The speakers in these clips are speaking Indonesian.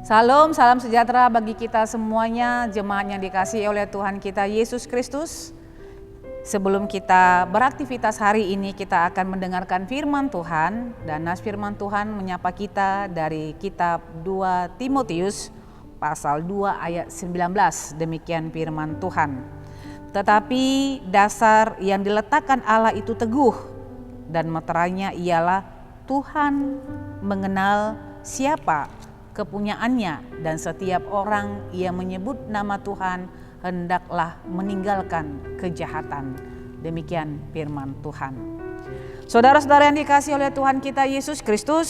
Salam sejahtera bagi kita semuanya, jemaat yang dikasihi oleh Tuhan kita Yesus Kristus. Sebelum kita beraktivitas hari ini, kita akan mendengarkan firman Tuhan, dan nas firman Tuhan menyapa kita dari kitab 2 Timotius pasal 2 ayat 19. Demikian firman Tuhan. Tetapi dasar yang diletakkan Allah itu teguh, dan meterainya ialah Tuhan mengenal siapa kepunyaannya, dan setiap orang yang menyebut nama Tuhan hendaklah meninggalkan kejahatan. Demikian firman Tuhan. Saudara-saudara yang dikasihi oleh Tuhan kita Yesus Kristus,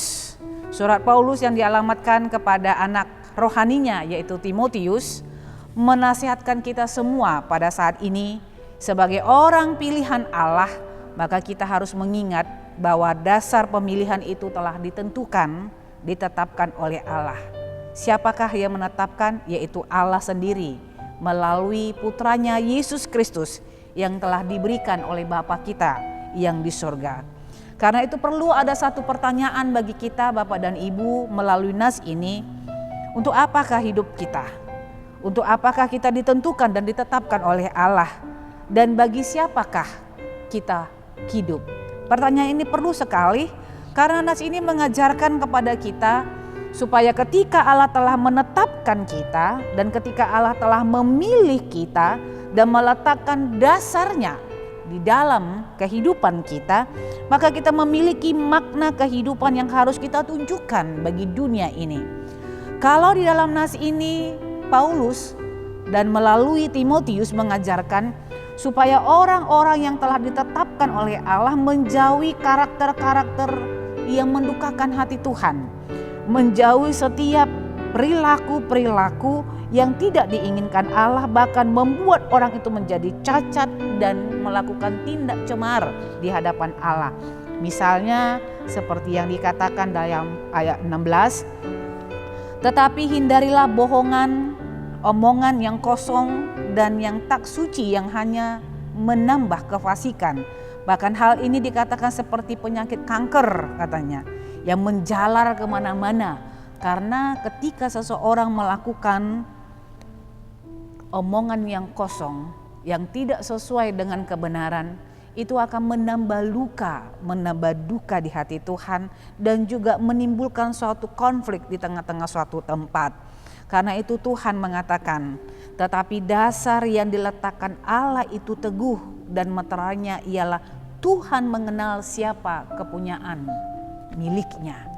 surat Paulus yang dialamatkan kepada anak rohaninya yaitu Timotius menasihatkan kita semua pada saat ini sebagai orang pilihan Allah, maka kita harus mengingat bahwa dasar pemilihan itu telah ditetapkan oleh Allah. Siapakah yang menetapkan? Yaitu Allah sendiri melalui putranya Yesus Kristus yang telah diberikan oleh Bapa kita yang di sorga. Karena itu perlu ada satu pertanyaan bagi kita Bapak dan Ibu melalui nas ini. Untuk apakah hidup kita? Untuk apakah kita ditentukan dan ditetapkan oleh Allah? Dan bagi siapakah kita hidup? Pertanyaan ini perlu sekali, karena nas ini mengajarkan kepada kita supaya ketika Allah telah menetapkan kita dan ketika Allah telah memilih kita dan meletakkan dasarnya di dalam kehidupan kita, maka kita memiliki makna kehidupan yang harus kita tunjukkan bagi dunia ini. Kalau di dalam nas ini Paulus dan melalui Timotius mengajarkan supaya orang-orang yang telah ditetapkan oleh Allah menjauhi karakter-karakter yang mendukakan hati Tuhan, menjauhi setiap perilaku-perilaku yang tidak diinginkan Allah, bahkan membuat orang itu menjadi cacat dan melakukan tindak cemar di hadapan Allah. Misalnya seperti yang dikatakan dalam ayat 16, tetapi hindarilah bohongan, omongan yang kosong dan yang tak suci yang hanya menambah kefasikan. Bahkan hal ini dikatakan seperti penyakit kanker katanya, yang menjalar kemana-mana. Karena ketika seseorang melakukan omongan yang kosong, yang tidak sesuai dengan kebenaran, itu akan menambah luka, menambah duka di hati Tuhan, dan juga menimbulkan suatu konflik di tengah-tengah suatu tempat. Karena itu Tuhan mengatakan, tetapi dasar yang diletakkan Allah itu teguh, dan meterainya ialah Tuhan mengenal siapa kepunyaan miliknya.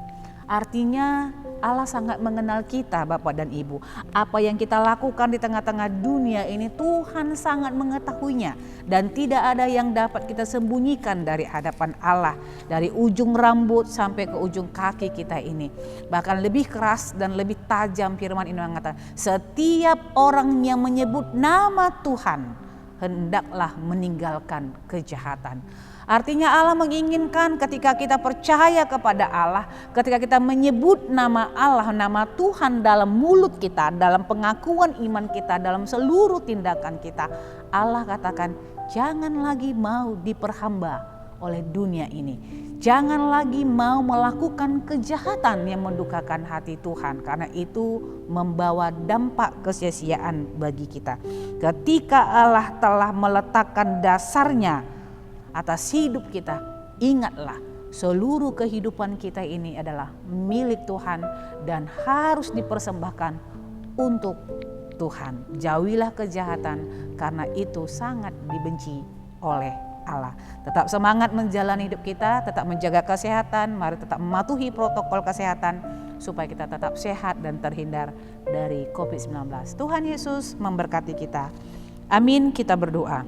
Artinya Allah sangat mengenal kita Bapak dan Ibu. Apa yang kita lakukan di tengah-tengah dunia ini Tuhan sangat mengetahuinya. Dan tidak ada yang dapat kita sembunyikan dari hadapan Allah. Dari ujung rambut sampai ke ujung kaki kita ini. Bahkan lebih keras dan lebih tajam firman ini mengatakan, setiap orang yang menyebut nama Tuhan hendaklah meninggalkan kejahatan. Artinya Allah menginginkan ketika kita percaya kepada Allah, ketika kita menyebut nama Allah, nama Tuhan dalam mulut kita, dalam pengakuan iman kita, dalam seluruh tindakan kita, Allah katakan jangan lagi mau diperhamba oleh dunia ini. Jangan lagi mau melakukan kejahatan yang mendukakan hati Tuhan, karena itu membawa dampak kesia-siaan bagi kita. Ketika Allah telah meletakkan dasarnya atas hidup kita, ingatlah seluruh kehidupan kita ini adalah milik Tuhan dan harus dipersembahkan untuk Tuhan. Jauhilah kejahatan karena itu sangat dibenci oleh Allah. Tetap semangat menjalani hidup kita, tetap menjaga kesehatan, mari tetap mematuhi protokol kesehatan supaya kita tetap sehat dan terhindar dari COVID-19. Tuhan Yesus memberkati kita. Amin, kita berdoa.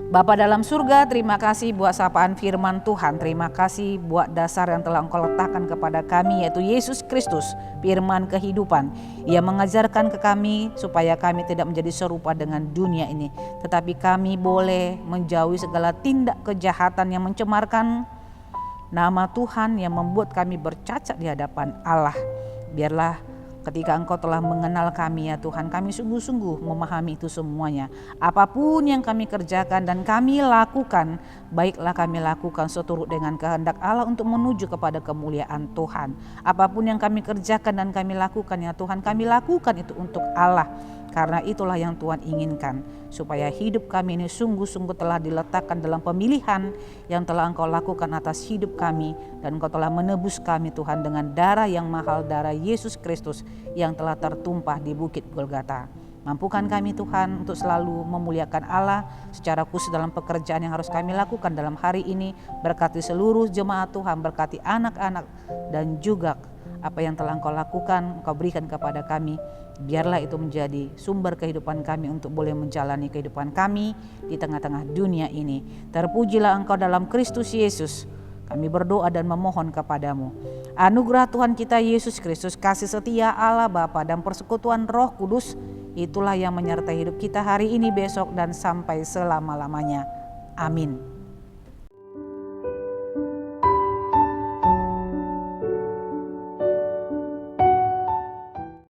Bapa dalam surga, terima kasih buat sapaan firman Tuhan. Terima kasih buat dasar yang telah Engkau letakkan kepada kami, yaitu Yesus Kristus, firman kehidupan. Ia mengajarkan ke kami supaya kami tidak menjadi serupa dengan dunia ini, tetapi kami boleh menjauhi segala tindak kejahatan yang mencemarkan nama Tuhan, yang membuat kami bercacat di hadapan Allah. Biarlah Ketika Engkau telah mengenal kami ya Tuhan, kami sungguh-sungguh memahami itu semuanya. Apapun yang kami kerjakan dan kami lakukan, baiklah kami lakukan seturut dengan kehendak Allah untuk menuju kepada kemuliaan Tuhan. Apapun yang kami kerjakan dan kami lakukan ya Tuhan, kami lakukan itu untuk Allah. Karena itulah yang Tuhan inginkan, supaya hidup kami ini sungguh-sungguh telah diletakkan dalam pemilihan yang telah Engkau lakukan atas hidup kami. Dan Engkau telah menebus kami Tuhan dengan darah yang mahal, darah Yesus Kristus yang telah tertumpah di bukit Golgota. Mampukan kami Tuhan untuk selalu memuliakan Allah secara khusus dalam pekerjaan yang harus kami lakukan dalam hari ini. Berkati seluruh jemaat Tuhan, berkati anak-anak dan juga apa yang telah Engkau lakukan, Engkau berikan kepada kami. Biarlah itu menjadi sumber kehidupan kami untuk boleh menjalani kehidupan kami di tengah-tengah dunia ini. Terpujilah Engkau dalam Kristus Yesus. Kami berdoa dan memohon kepadamu. Anugerah Tuhan kita Yesus Kristus, kasih setia Allah Bapa dan persekutuan Roh Kudus, itulah yang menyertai hidup kita hari ini, besok, dan sampai selama-lamanya. Amin.